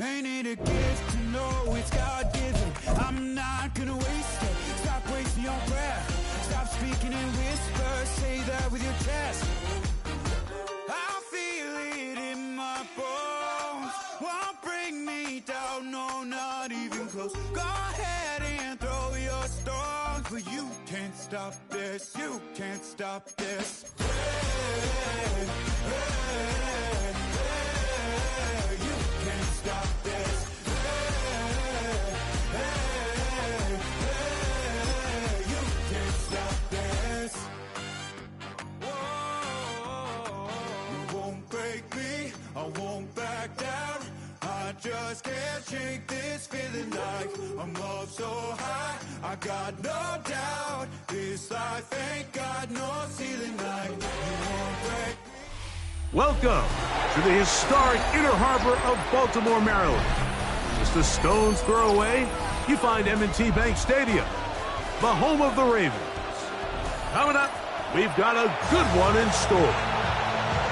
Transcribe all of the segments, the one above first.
Ain't it a gift to know it's God-given? I'm not gonna waste it. Stop wasting your breath. Stop speaking in whispers. Say that with your chest. I feel it in my bones. Won't bring me down, no, not even close. Go ahead and throw your stones, but you can't stop this. You can't stop this. Hey, hey, hey, you can't stop this. Hey, hey, hey, you can't stop this. Whoa, you won't break me, I won't back down. I just can't shake this feeling like I'm up so high. I got no doubt this life ain't got no ceiling like you won't break. Welcome to the historic Inner Harbor of Baltimore, Maryland. Just a stone's throw away, you find M&T Bank Stadium, the home of the Ravens. Coming up, we've got a good one in store.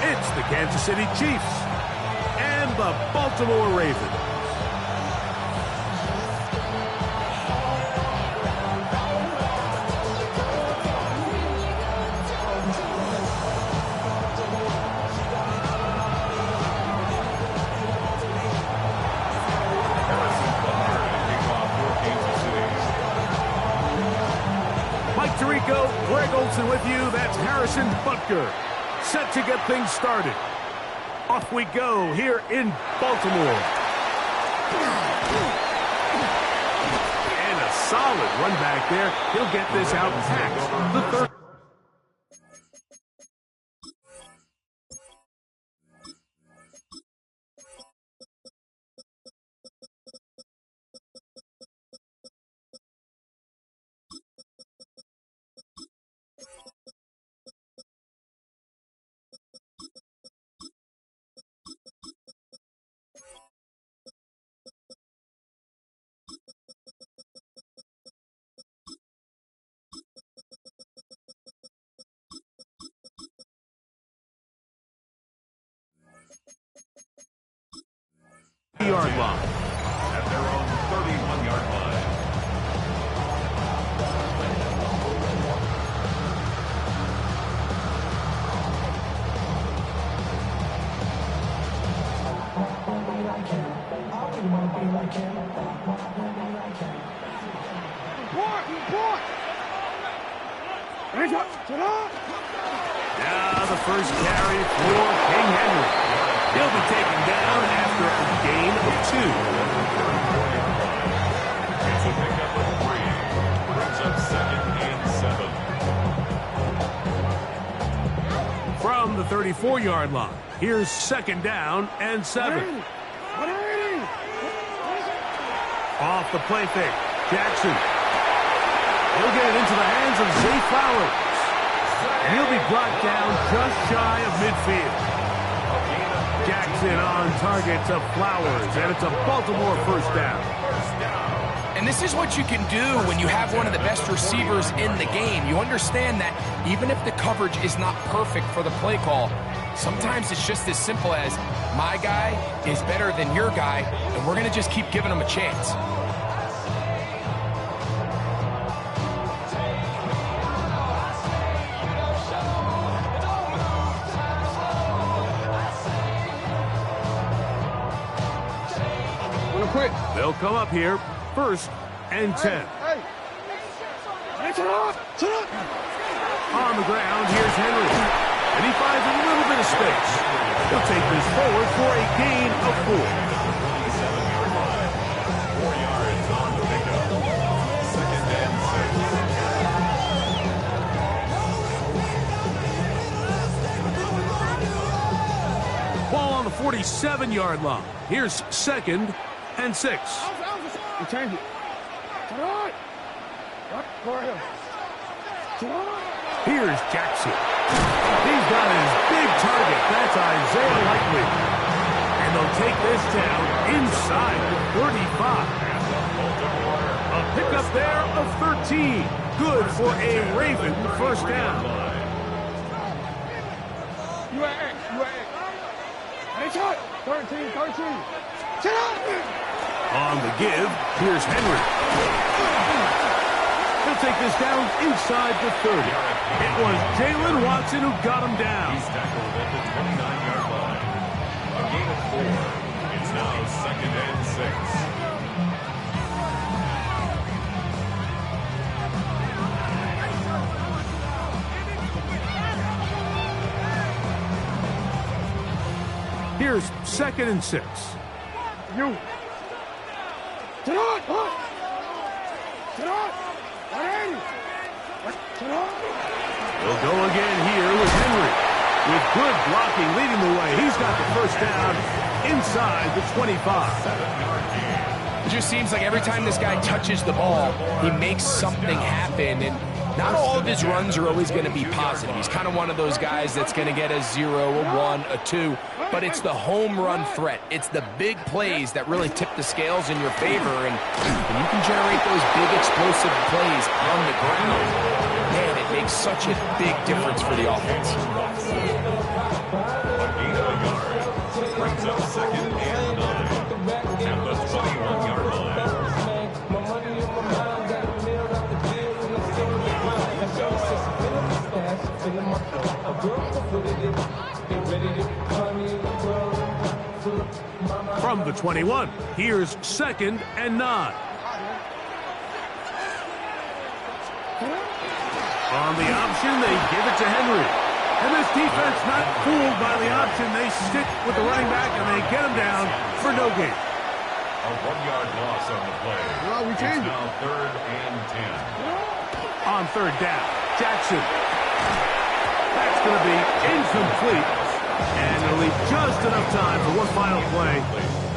It's the Kansas City Chiefs and the Baltimore Ravens. Mike Tirico, Greg Olson with you. That's Harrison Butker, set to get things started. Off we go here in Baltimore. And a solid run back there. He'll get this out packed. The third. Yard line. At their own 31-yard line. Now the first carry for King Henry. He'll be taken down after a gain of 2. It's a pickup of 3. Brings up 2nd and 7. From the 34-yard line, here's 2nd down and 7. Off the play fake, Jackson. He'll get it into the hands of Zay Flowers. And he'll be brought down just shy of midfield. Jackson on target to Flowers, and it's a Baltimore first down. And this is what you can do when you have one of the best receivers in the game. You understand that even if the coverage is not perfect for the play call, sometimes it's just as simple as my guy is better than your guy, and we're going to just keep giving him a chance. They'll come up here, 1st and 10. On the ground, here's Henry. And he finds a little bit of space. He'll take this forward for a gain of 4. 4 yards on the pickup. 2nd and 6. Ball on the 47-yard line. Here's 2nd and 6. Change it. Here's Jackson. He's got his big target. That's Isaiah Likely. And they'll take this down inside the 35. A pickup there of 13. Good for a Raven first down. You at X. 13. On the give, here's Henry. He'll take this down inside the 30. It was Jalen Watson who got him down. He's tackled at the 29-yard line. A gain of 4. It's now 2nd and 6. Here's 2nd and 6. You. We'll go again here with Henry. With good blocking leading the way. He's got the first down inside the 25. It just seems like every time this guy touches the ball, he makes something happen. And not all of his runs are always going to be positive. He's kind of one of those guys that's going to get a 0, a 1, a 2. But it's the home run threat. It's the big plays that really tip the scales in your favor. And when you can generate those big explosive plays on the ground, man, it makes such a big difference for the offense. A gain of a yard. Brings up 2nd and 9. At the 21-yard line. From the 21, here's 2nd and 9. On the option, they give it to Henry. And this defense not fooled by the option. They stick with the running back, and they get him down for no gain. A 1-yard loss on the play. Well, we changed it's it. now 3rd and 10. On 3rd down, Jackson. That's going to be incomplete. And it'll leave just enough time for one final play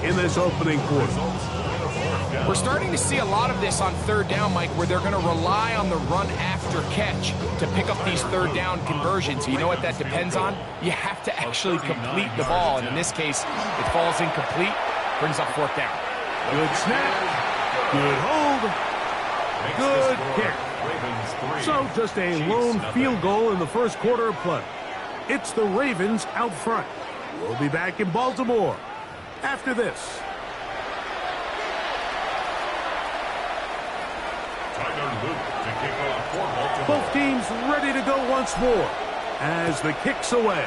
in this opening quarter. We're starting to see a lot of this on 3rd down, Mike, where they're going to rely on the run after catch to pick up these 3rd down conversions. You know what that depends on? You have to actually complete the ball. And in this case, it falls incomplete, brings up 4th down. Good snap, good hold, good kick. So just a lone field goal in the first quarter of play. It's the Ravens out front. We'll be back in Baltimore after this. Both teams ready to go once more as the kick's away.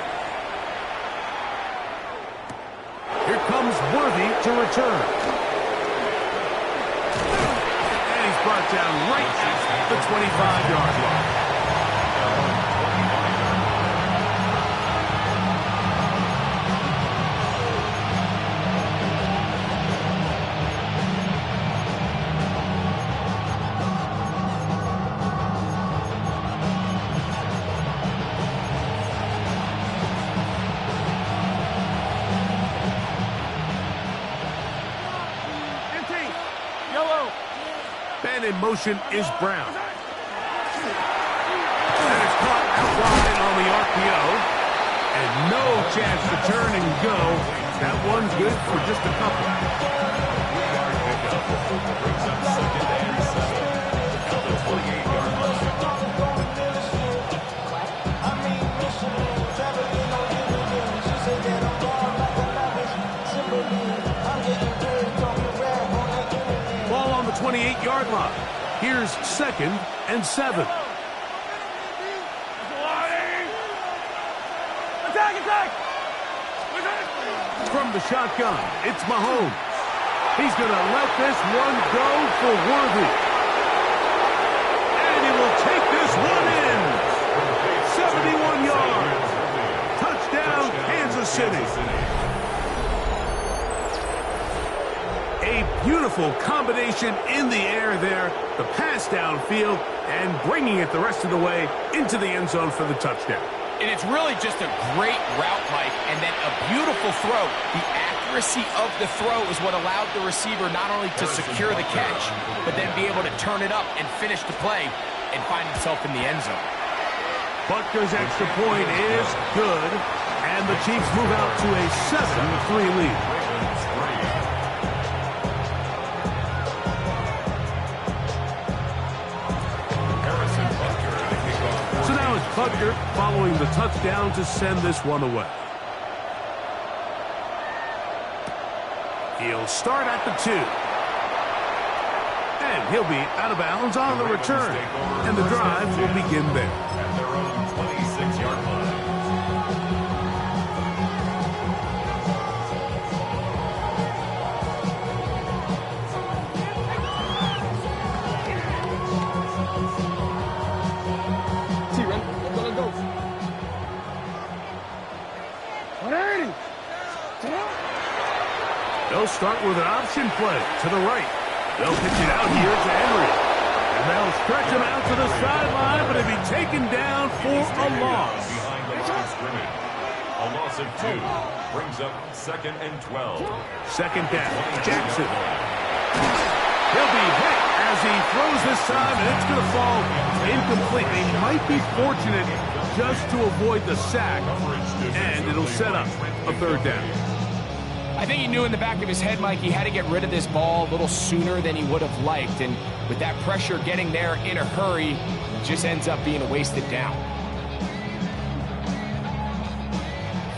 Here comes Worthy to return. And he's brought down right at the 25-yard line. And in motion is Brown. That is caught out wide on the RPO. And no chance to turn and go. That one's good for just a couple. Brings up 2nd and 7. At the 28-yard line. Ball on the 28-yard line. Here's 2nd and 7. From the shotgun, it's Mahomes. He's going to let this one go for Worthy. And he will take this one in. 71 yards. Touchdown, Kansas City. A beautiful combination in the air there. The pass downfield and bringing it the rest of the way into the end zone for the touchdown. And it's really just a great route, Mike, and then a beautiful throw. The accuracy of the throw is what allowed the receiver not only to secure the catch, but then be able to turn it up and finish the play and find himself in the end zone. Butker's extra point is good, and the Chiefs move out to a 7-3 lead. So now it's Butker following the touchdown to send this one away. He'll start at the 2. And he'll be out of bounds on the return. And the drive will begin there. At their own 26-yard line. They'll start with an option play to the right. They'll pitch it out here to Henry. And they'll stretch him out to the sideline, but he'll be taken down for a loss. Behind the line of scrimmage. A loss of 2 brings up 2nd and 12. Second down, Jackson. He'll be hit as he throws this time, and it's going to fall incomplete. They might be fortunate just to avoid the sack, and it'll set up a 3rd down. I think he knew in the back of his head, Mike, he had to get rid of this ball a little sooner than he would have liked. And with that pressure getting there in a hurry, it just ends up being a wasted down.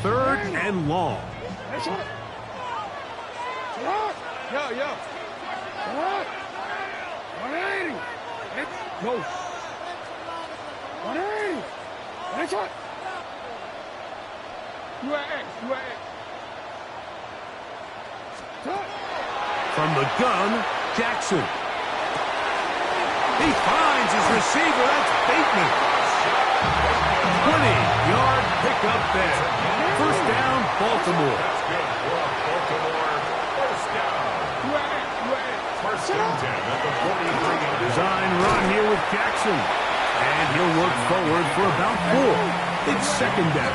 3rd and long. Yo. No. 180. That's it. UAX. From the gun, Jackson. He finds his receiver. That's Bateman. 20-yard pickup there. 1st down, Baltimore. That's good for a Baltimore 1st down. First and 10 at the 43. Design run here with Jackson. And he'll work forward for about 4. It's 2nd down.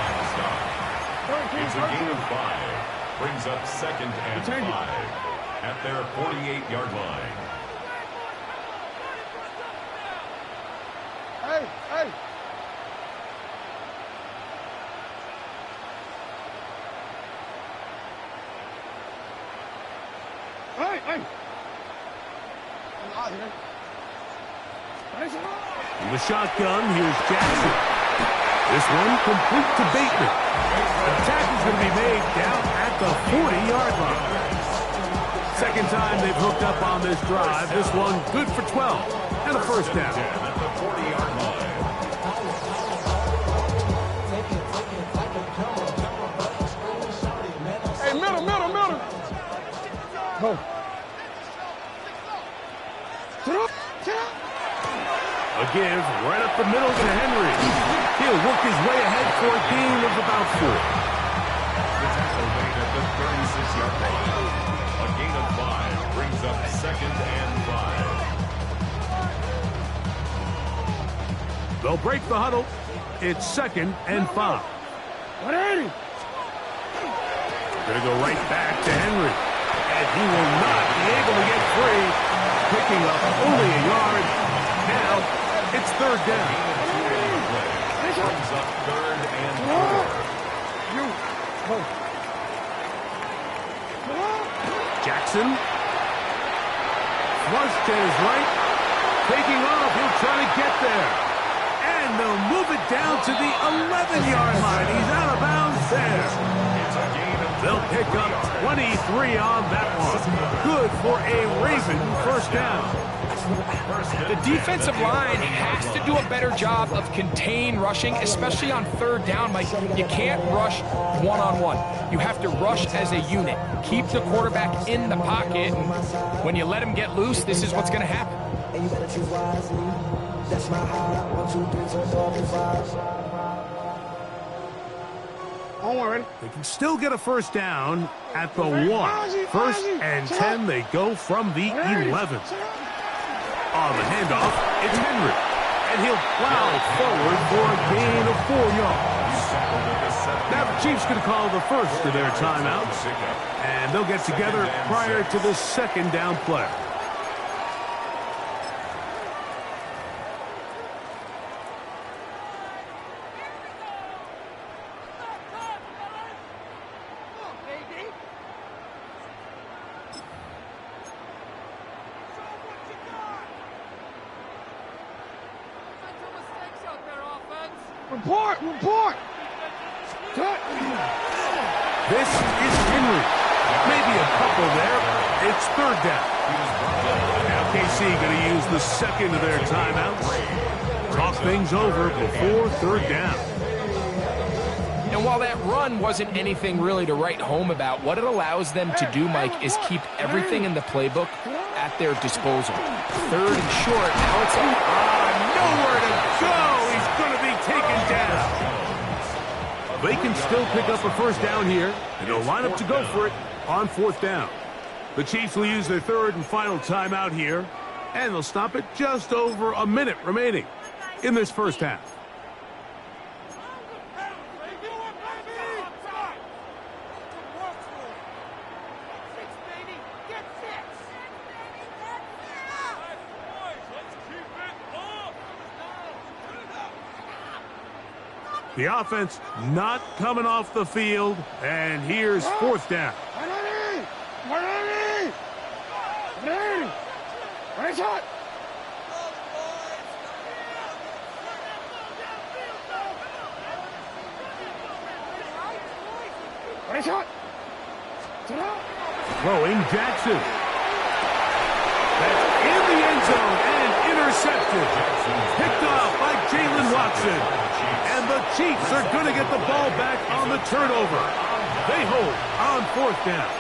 It's a gain of 5. Brings up 2nd and 5 at their 48-yard line. Hey. In the shotgun, here's Jackson. This one complete to Bateman. The tackle's going to be made down at the 40-yard line. 2nd time they've hooked up on this drive. This one good for 12 and a 1st down. At the 40-yard line. Hey, middle. Go. A give right up the middle to Henry. He'll work his way ahead for a gain of about 4. The tackle made at the 36-yard line. A gain of 5 brings up 2nd and 5. They'll break the huddle. It's 2nd and 5. 180. Going to go right back to Henry. And he will not be able to get free. Picking up only a yard. Now it's 3rd down. Brings up 3rd and 4. Jackson. Flush to his right. Taking off. He'll try to get there. And they'll move it down to the 11-yard line. He's out of bounds there. It's a gain of They'll pick up 23 on that one. Good for a Raven 1st down. The defensive line has to do a better job of contain rushing, especially on 3rd down. Mike, you can't rush one-on-one. You have to rush as a unit. Keep the quarterback in the pocket, and when you let him get loose, this is what's going to happen. That's my heart. 1, 2, 3, 4, 5. They can still get a 1st down at the 1. 1st and 10, they go from the 11. On the handoff, it's Henry. And he'll plow forward for a gain of 4 yards. Now the Chiefs going to call the first of their timeouts. And they'll get together prior to the 2nd down play. Report! This is Henry. Maybe a couple there. It's third down. Now KC going to use the second of their timeouts. Talk things over before third down. And while that run wasn't anything really to write home about, what it allows them to do, Mike, is keep everything in the playbook at their disposal. Third and short. Now it's nowhere to go. He's going to be taken down. They can still pick up a first down here, and they'll line up to go for it on fourth down. The Chiefs will use their third and final timeout here, and they'll stop it just over a minute remaining in this first half. The offense not coming off the field, and here's fourth down. Throwing Jackson. That's in the end zone and intercepted. Picked off by Jalen Watson. And the Chiefs are going to get the ball back on the turnover. They hold on fourth down.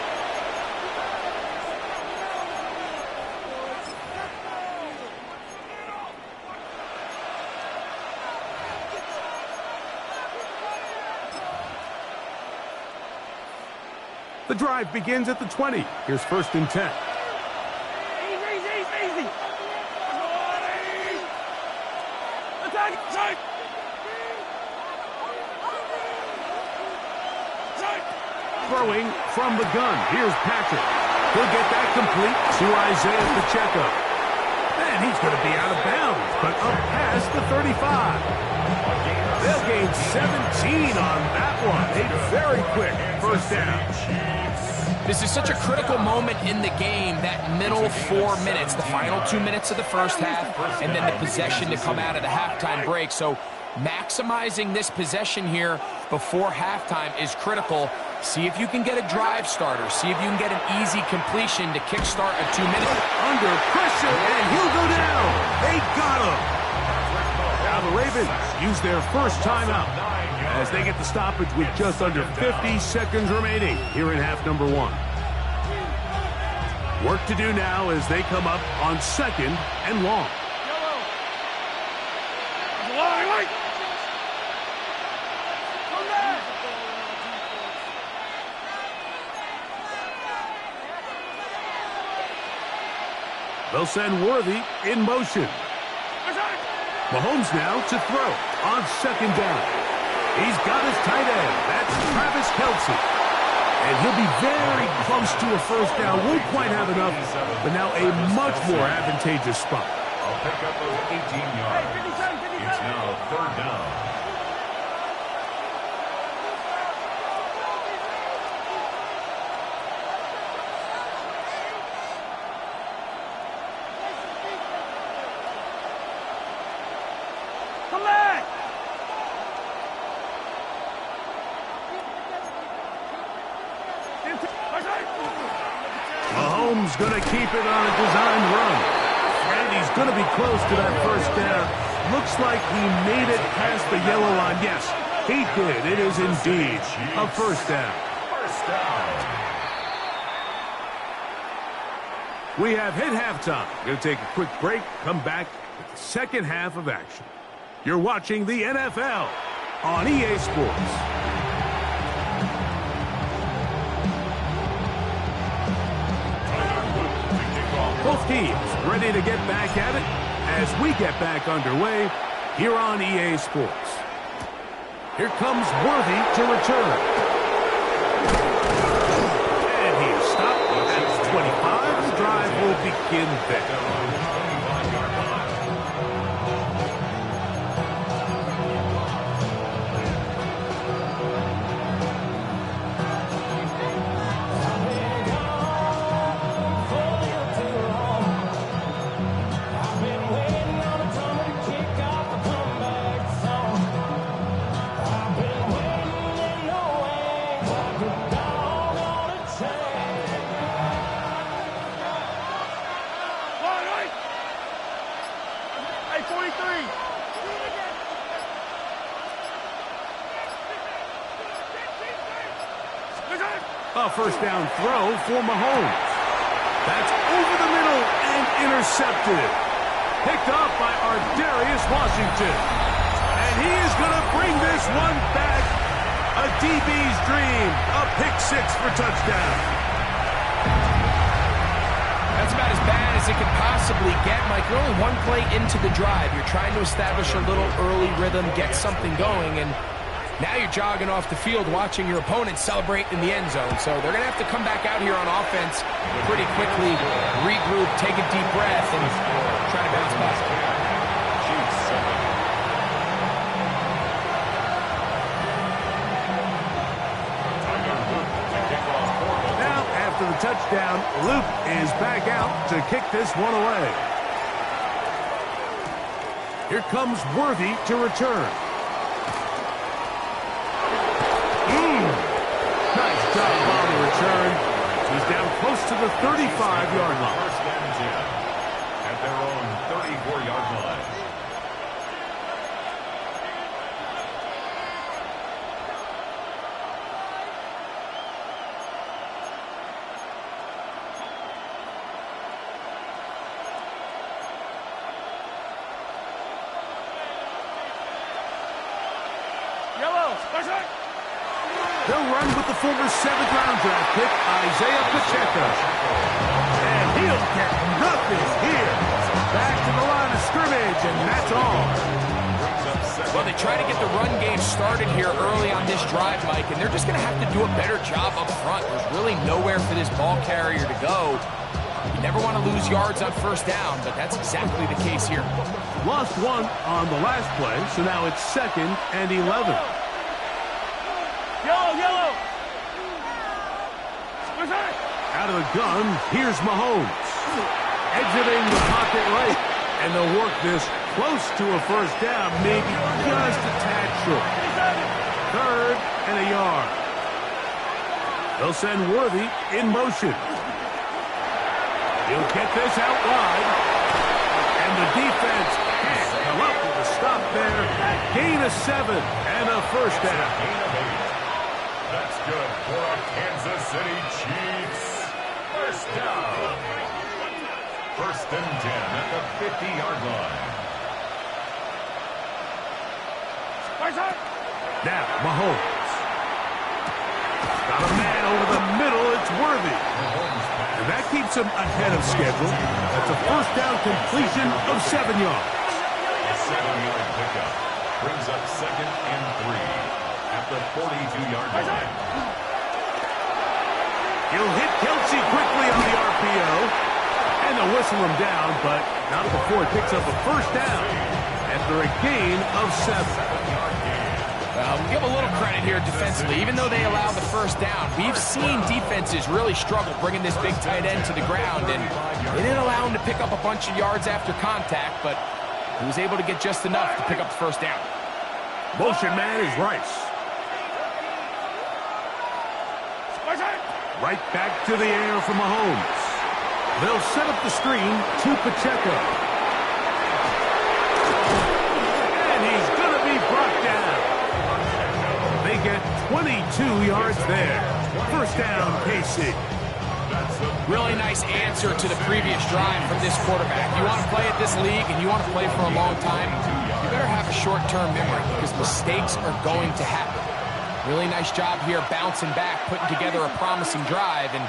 The drive begins at the 20. Here's first and 10. Easy. Attack. Throwing from the gun. Here's Patrick. He'll get that complete to Isaiah Pacheco. And he's going to be out of bounds, but up past the 35. They'll gain 17 on that one. A very quick first down. This is such a critical moment in the game, that middle 4 minutes, the final 2 minutes of the first half, and then the possession to come out of the halftime break. So maximizing this possession here before halftime is critical. See if you can get a drive starter. See if you can get an easy completion to kickstart a 2 minute. Under pressure, and he'll go down. They got him. Now the Ravens use their first timeout as they get the stoppage with just under 50 seconds remaining here in half number one. Work to do now as they come up on second and long. They'll send Worthy in motion. Mahomes now to throw on second down. He's got his tight end. That's Travis Kelce. And he'll be very close to a first down. Won't quite have enough, but now a much more advantageous spot. I'll pick up those 18 yards. It's now third down. Mahomes going to keep it on a designed run. And he's going to be close to that first down. Looks like he made it past the yellow line. Yes, he did. It is indeed a first down. First down. We have hit halftime. Going to take a quick break. Come back with the second half of action. You're watching the NFL on EA Sports. Both teams ready to get back at it as we get back underway here on EA Sports. Here comes Worthy to return. And he is stopped at 25. The drive will begin there. A first down throw for Mahomes. That's over the middle and intercepted. Picked up by Darius Washington. And he is going to bring this one back. A DB's dream. A pick six for touchdown. That's about as bad as it can possibly get, Mike. You're only one play into the drive. You're trying to establish a little early rhythm, get something going, and now you're jogging off the field watching your opponent celebrate in the end zone. So they're going to have to come back out here on offense pretty quickly, regroup, take a deep breath, and try to bounce back. Now, after the touchdown, Luke is back out to kick this one away. Here comes Worthy to return. Nice job on the return. He's down close to the 35-yard line. First and 10 at their own 34-yard line. Yellow, splash it. They'll run with the former 7th-round draft pick, Isaiah Pacheco. And he'll get nothing here. Back to the line of scrimmage, and that's all. Well, they try to get the run game started here early on this drive, Mike, and they're just going to have to do a better job up front. There's really nowhere for this ball carrier to go. You never want to lose yards on first down, but that's exactly the case here. Lost one on the last play, so now it's 2nd and 11. Yellow, yellow. Splash it. Out of the gun, here's Mahomes. Exiting the pocket right, and they'll work this close to a first down, maybe just a tad short. 3rd and a yard. They'll send Worthy in motion. He'll get this out wide. And the defense can't come up with a stop there. Gain of 7 and a first down. Gain of 8. That's good for our Kansas City Chiefs. First down. 1st and 10 at the 50-yard line. Now, Mahomes. Got a man over the middle. It's Worthy. And that keeps him ahead of schedule. That's a first down completion of 7 yards. A 7-yard pickup brings up 2nd and 3 at the 42-yard line. He'll hit Kelsey quickly on the RPO. And they'll whistle him down, but not before he picks up a first down after a gain of 7. Well, we'll give a little credit here defensively. Even though they allowed the first down, we've seen defenses really struggle bringing this big tight end to the ground, and they didn't allow him to pick up a bunch of yards after contact, but he was able to get just enough to pick up the first down. Motion man is Rice. Right back to the air for Mahomes. They'll set up the screen to Pacheco. And he's going to be brought down. They get 22 yards there. First down, KC. Really nice answer to the previous drive from this quarterback. You want to play at this league and you want to play for a long time, you better have a short-term memory because mistakes are going to happen. Really nice job here bouncing back, putting together a promising drive, and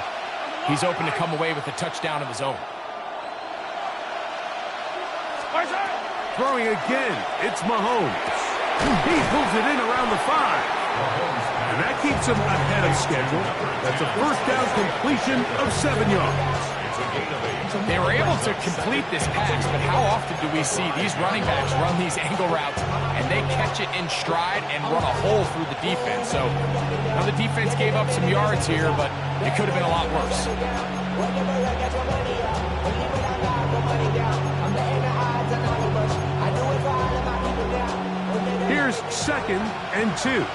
he's open to come away with a touchdown of his own. Throwing again, it's Mahomes. He pulls it in around the 5. And that keeps him ahead of schedule. That's a first down completion of 7 yards. They were able to complete this pass, but how often do we see these running backs run these angle routes and they catch it in stride and run a hole through the defense? So now the defense gave up some yards here, but it could have been a lot worse. Here's 2nd and 2.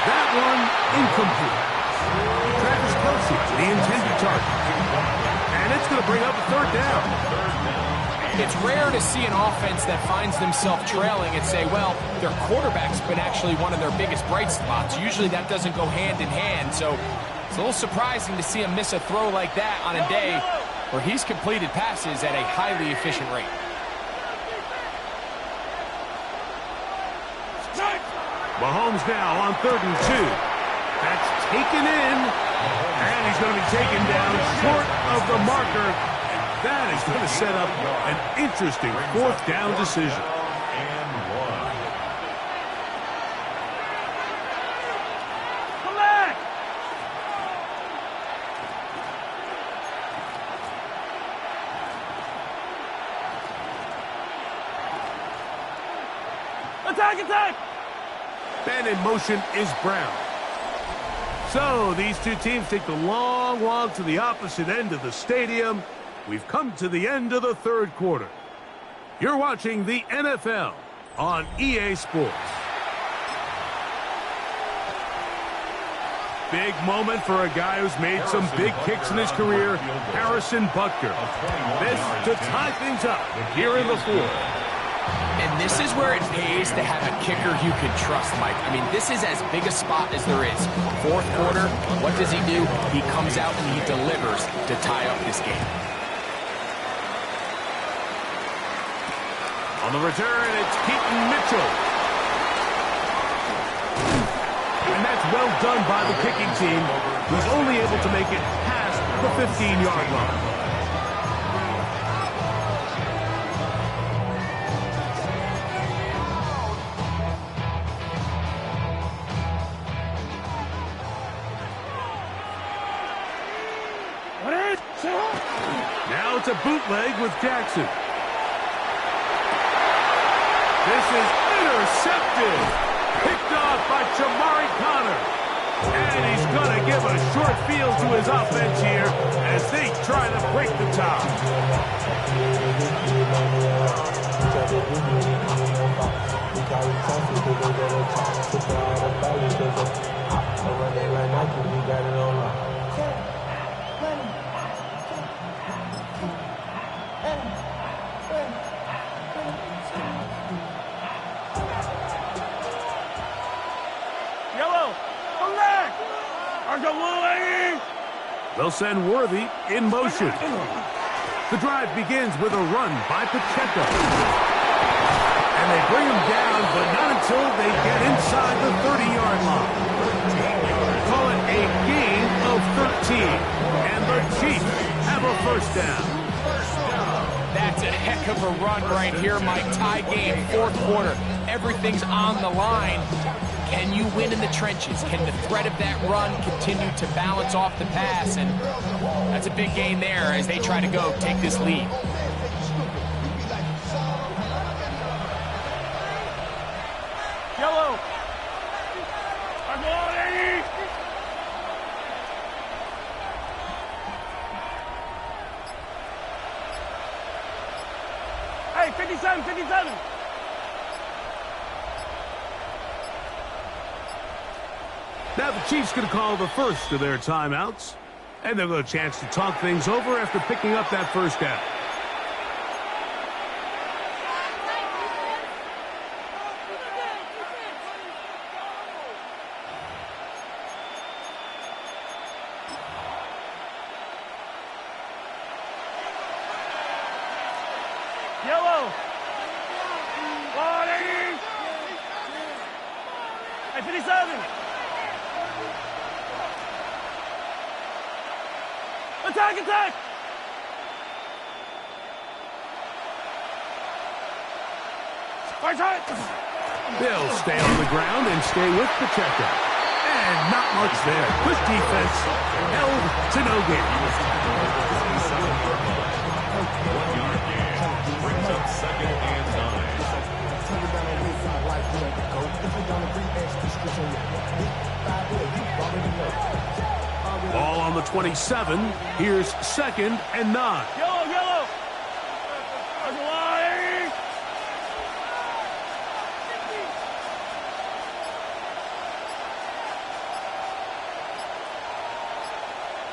That one incomplete. Travis Kelsey, the intended target. And it's going to bring up a 3rd down. It's rare to see an offense that finds themselves trailing and say, well, their quarterback's been actually one of their biggest bright spots. Usually that doesn't go hand in hand, so it's a little surprising to see him miss a throw like that on a day where he's completed passes at a highly efficient rate. Mahomes now on 3rd and 2. That's taken in, and he's going to be taken down short of the marker. That is going to set up an interesting 4th down decision. And 1. Come back! Attack, attack! And in motion is Brown. So these two teams take the long walk to the opposite end of the stadium. We've come to the end of the 3rd quarter. You're watching the NFL on EA Sports. Big moment for a guy who's made some big kicks in his career, Harrison Butker. This to tie things up here in the 4th. And this is where it pays to have a kicker you can trust, Mike. I mean, this is as big a spot as there is. 4th quarter, what does he do? He comes out and he delivers to tie up this game. On the return, it's Keaton Mitchell. And that's well done by the kicking team, who's only able to make it past the 15-yard line. Now it's a bootleg with Jackson. This is intercepted. Picked off by Jamari Connor. And he's going to give a short field to his offense here as they try to break the tie. They'll send Worthy in motion. The drive begins with a run by Pacheco. And they bring him down, but not until they get inside the 30-yard line. Call it a gain of 13. And the Chiefs have a 1st down. That's a heck of a run right here, Mike. Tie game, 4th quarter. Everything's on the line. Can you win in the trenches? Can the threat of that run continue to balance off the pass? And that's a big gain there as they try to go take this lead. Yellow! Hey, 57, 57! Now the Chiefs going to call the first of their timeouts. And they'll get a chance to talk things over after picking up that 1st down. Yellow! 40! Hey, 57! Attack, attack! They'll stay on the ground and stay with Pacheco. And not much there. Good defense held to no gain. Brings up 2nd and 9. Ball on the 27. Here's 2nd and 9. Yellow, yellow!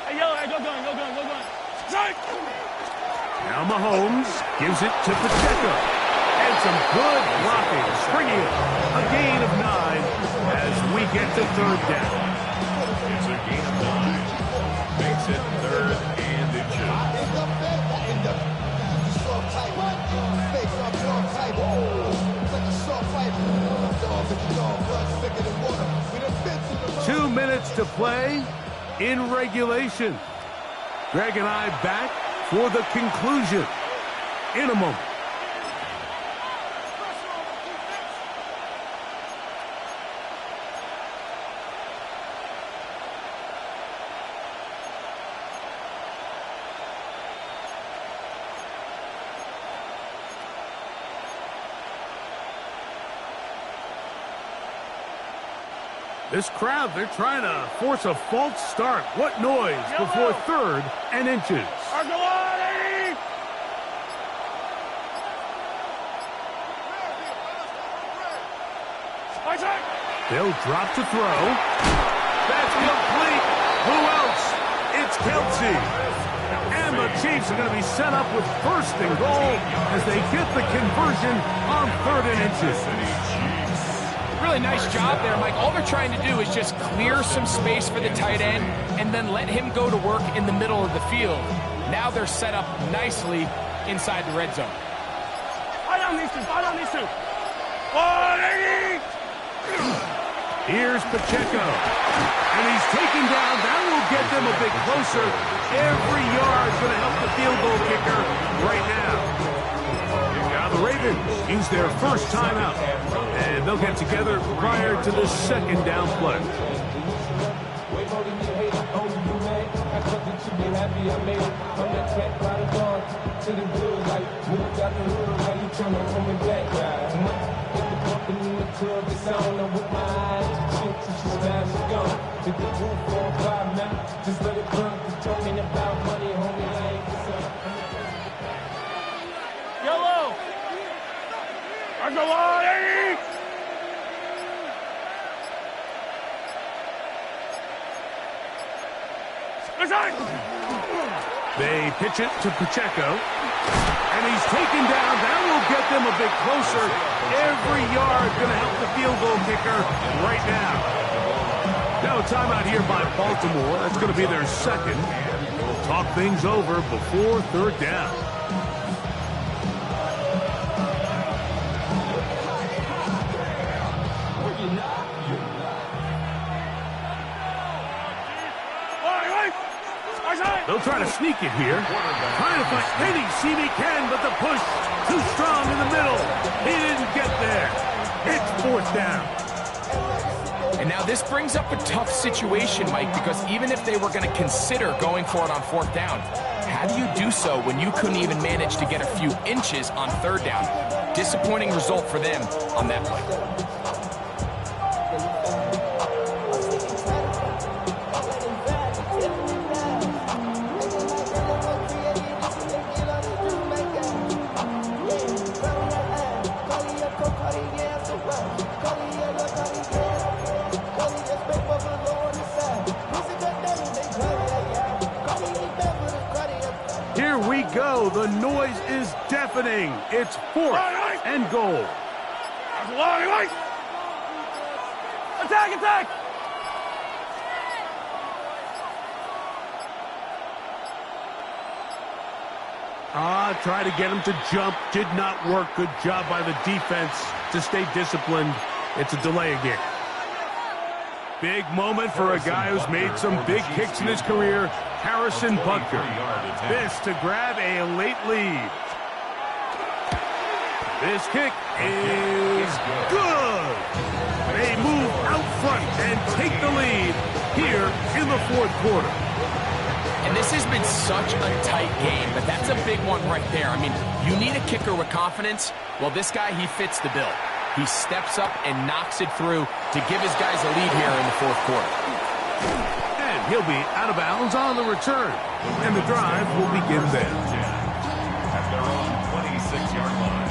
Hey, yellow, hey, go gun. Strike! Now Mahomes gives it to Pacheco. And some good blocking, bringing it a gain of 9 as we get to third down. It's a gain of 9. Makes it 3rd and inches. Two minutes to play in regulation. Greg and I back for the conclusion in a moment. This crowd, they're trying to force a false start. What noise before 3rd and inches. They'll drop to throw. That's complete. Who else? It's Kelsey. And the Chiefs are going to be set up with 1st and goal as they get the conversion on 3rd and inches. Really nice job there, Mike. All they're trying to do is just clear some space for the tight end and then let him go to work in the middle of the field. Now they're set up nicely inside the red zone. Fight on these two. 180! Here's Pacheco. And he's taken down. That will get them a bit closer. Every yard's going to help the field goal kicker right now. Now the Ravens use their first timeout. And they'll get together prior to the 2nd down play. Yellow! On the line! They pitch it to Pacheco. And he's taken down. That will get them a bit closer. Every yard going to help the field goal kicker right now. Now a timeout here by Baltimore. That's going to be their 2nd. We'll talk things over before 3rd down. They'll try to sneak it here. Trying to find any seam he can, but the push too strong in the middle. He didn't get there. It's 4th down. And now this brings up a tough situation, Mike, because even if they were going to consider going for it on 4th down, how do you do so when you couldn't even manage to get a few inches on 3rd down? Disappointing result for them on that play. Here we go. The noise is deafening. It's 4th and goal. Attack! Try to get him to jump. Did not work. Good job by the defense to stay disciplined. It's a delay again. Big moment for a guy who's made some big kicks in his career, Harrison Butker. This to grab a late lead. This kick is good. They move out front and take the lead here in the 4th quarter. And this has been such a tight game, but that's a big one right there. I mean, you need a kicker with confidence. Well, this guy, he fits the bill. He steps up and knocks it through to give his guys a lead here in the 4th quarter. And he'll be out of bounds on the return. And the drive will begin then. At their own 26-yard line.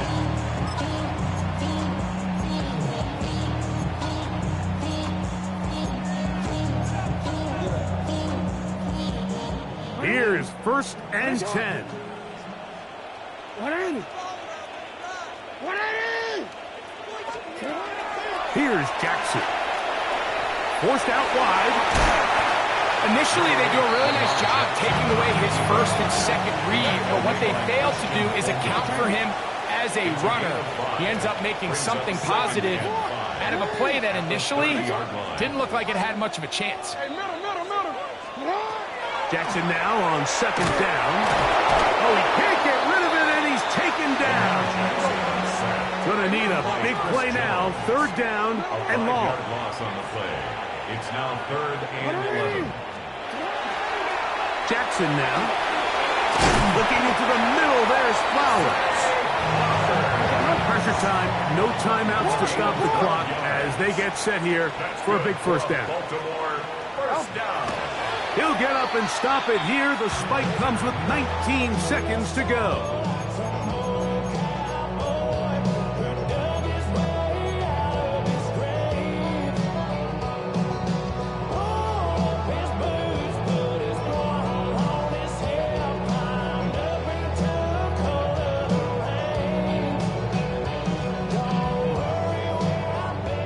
Here's 1st and 10. 180. 180. Here's Jackson. Forced out wide. Initially, they do a really nice job taking away his first and second read, but what they fail to do is account for him as a runner. He ends up making something positive out of a play that initially didn't look like it had much of a chance. Jackson now on second down. Oh, he can't get rid of it, and he's taken down. Gonna need a big play now. Third down and long. Loss on the play. It's now 3rd and 11. Jackson now. Looking into the middle, there's Flowers. Pressure time, no timeouts to stop the clock as they get set here for a big first down. Baltimore, first down. He'll get up and stop it here. The spike comes with 19 seconds to go.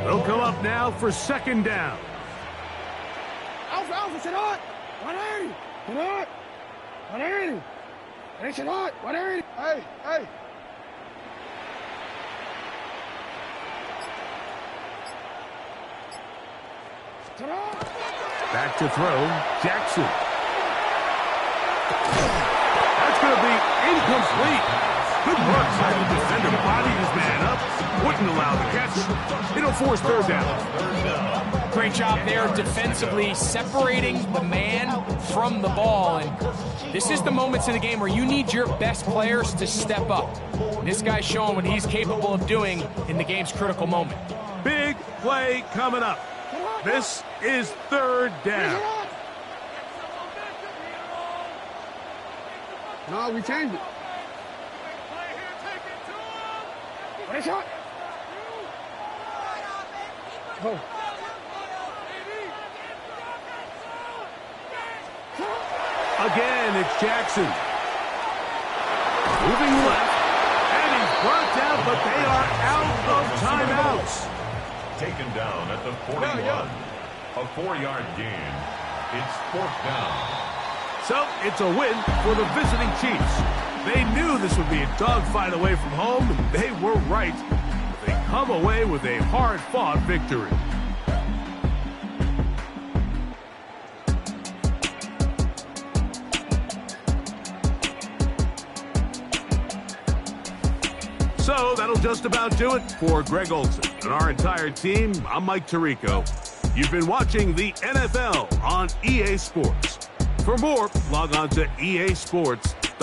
They'll come up now for second down. Alpha, sit on. 180. Sit on. 180. Hey, sit on. 180. Hey. Sit on. Back to throw, Jackson. That's going to be incomplete. Good work by the defender. Bodied his man up. Wouldn't allow the catch. It'll force third down. Great job there defensively, separating the man from the ball. And this is the moments of the game where you need your best players to step up. And this guy's showing what he's capable of doing in the game's critical moment. Big play coming up. This is third down. No, we changed it. What is shot? Oh. Again, it's Jackson. Moving left. And he's brought down, but they are out of timeouts. Taken down at the 41. A 4-yard gain. It's 4th down. So it's a win for the visiting Chiefs. They knew this would be a dogfight away from home, and they were right. They come away with a hard-fought victory. So that'll just about do it for Greg Olson and our entire team. I'm Mike Tirico. You've been watching the NFL on EA Sports. For more, log on to easports.com.